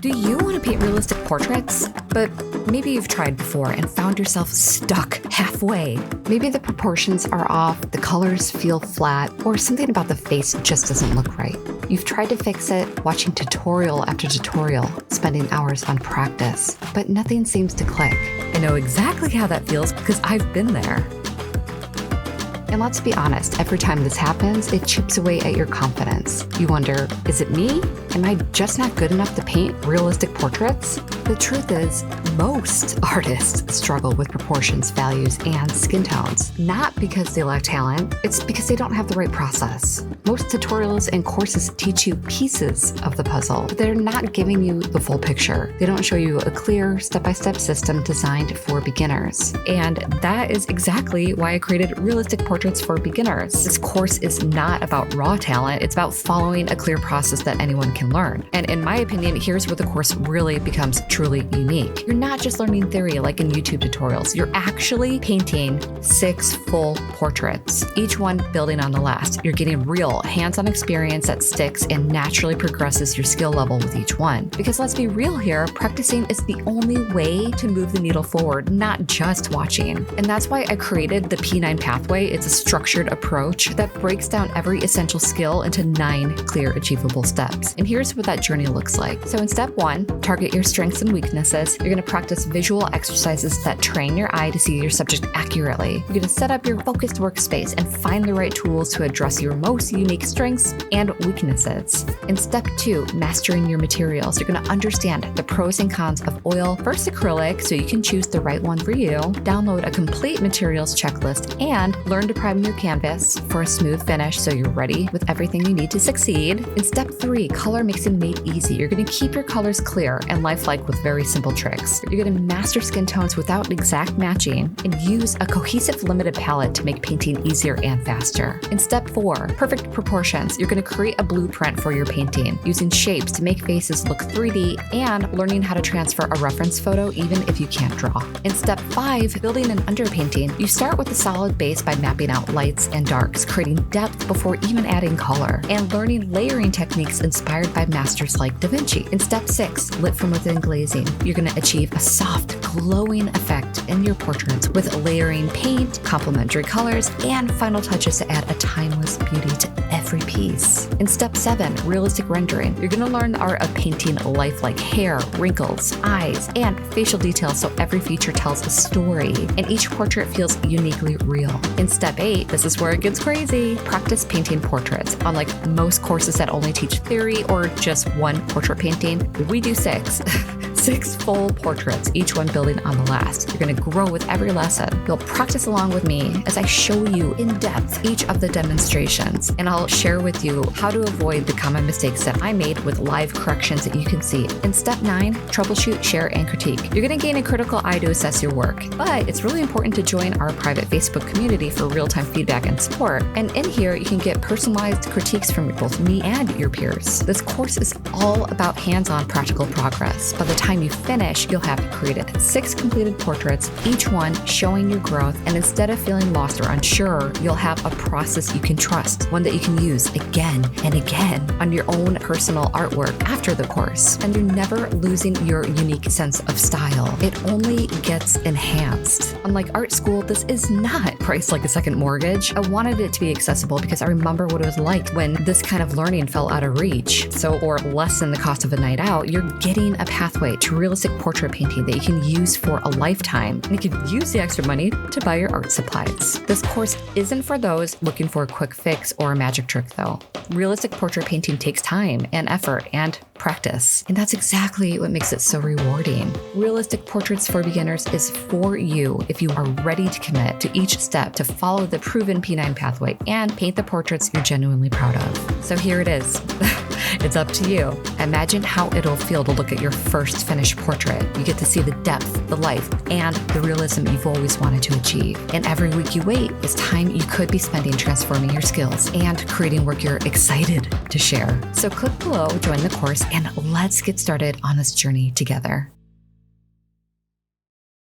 Do you want to paint realistic portraits? But maybe you've tried before and found yourself stuck halfway. Maybe the proportions are off, the colors feel flat, or something about the face just doesn't look right. You've tried to fix it, watching tutorial after tutorial, spending hours on practice, but nothing seems to click. I know exactly how that feels because I've been there. And let's be honest, every time this happens, it chips away at your confidence. You wonder, is it me? Am I just not good enough to paint realistic portraits? The truth is, most artists struggle with proportions, values, and skin tones. Not because they lack talent, it's because they don't have the right process. Most tutorials and courses teach you pieces of the puzzle, but they're not giving you the full picture. They don't show you a clear step-by-step system designed for beginners. And that is exactly why I created Realistic Portraits for Beginners. This course is not about raw talent, it's about following a clear process that anyone can learn. And in my opinion, here's where the course really becomes truly unique. You're not just learning theory like in YouTube tutorials, you're actually painting 6 full portraits, each one building on the last. You're getting real hands-on experience that sticks and naturally progresses your skill level with each one. Because let's be real here, practicing is the only way to move the needle forward, not just watching. And that's why I created the P9 pathway. It's a structured approach that breaks down every essential skill into 9 clear, achievable steps. And here's what that journey looks like. So in step 1, target your strengths and weaknesses. You're going to practice visual exercises that train your eye to see your subject accurately. You're going to set up your focused workspace and find the right tools to address your most unique strengths and weaknesses. In step 2, mastering your materials. You're going to understand the pros and cons of oil versus acrylic so you can choose the right one for you. Download a complete materials checklist and learn to prime your canvas for a smooth finish so you're ready with everything you need to succeed. In step 3, color mixing made easy. You're going to keep your colors clear and lifelike with very simple tricks. You're going to master skin tones without exact matching and use a cohesive limited palette to make painting easier and faster. In step 4, perfect proportions. You're going to create a blueprint for your painting using shapes to make faces look 3D and learning how to transfer a reference photo even if you can't draw. In step 5, building an underpainting. You start with a solid base by mapping out lights and darks, creating depth before even adding color, and learning layering techniques inspired by masters like Da Vinci. In step 6, lit from within glazing. You're going to achieve a soft, glowing effect in your portraits with layering paint, complementary colors, and final touches to add a timeless beauty to every piece. In step 7, realistic rendering. You're going to learn the art of painting lifelike hair, wrinkles, eyes, and facial details so every feature tells a story and each portrait feels uniquely real. In step 8, this is where it gets crazy. Practice painting portraits. Unlike most courses that only teach theory or just one portrait painting, we do 6. 6 full portraits, each one building on the last. You're going to grow with every lesson. You'll practice along with me as I show you in depth each of the demonstrations, and I'll share with you how to avoid the common mistakes that I made with live corrections that you can see. In step 9, troubleshoot, share, and critique. You're going to gain a critical eye to assess your work, but it's really important to join our private Facebook community for real-time feedback and support. And in here, you can get personalized critiques from both me and your peers. This course is all about hands-on practical progress. By the time you finish, you'll have created 6 completed portraits, each one showing your growth, and instead of feeling lost or unsure, you'll have a process you can trust, one that you can use again and again on your own personal artwork after the course. And you're never losing your unique sense of style. It only gets enhanced. Unlike art school, this is not priced like a second mortgage. I wanted it to be accessible because I remember what it was like when this kind of learning fell out of reach. So, or less than the cost of a night out, you're getting a pathway to realistic portrait painting that you can use for a lifetime, and you can use the extra money to buy your art supplies. This course isn't for those looking for a quick fix or a magic trick though. Realistic portrait painting takes time and effort and practice, and that's exactly what makes it so rewarding. Realistic Portraits for Beginners is for you if you are ready to commit to each step to follow the proven P9 pathway and paint the portraits you're genuinely proud of. So here it is. It's up to you. Imagine how it'll feel to look at your first finished portrait. You get to see the depth, the life, and the realism you've always wanted to achieve. And every week you wait is time you could be spending transforming your skills and creating work you're excited to share. So click below, join the course, and let's get started on this journey together.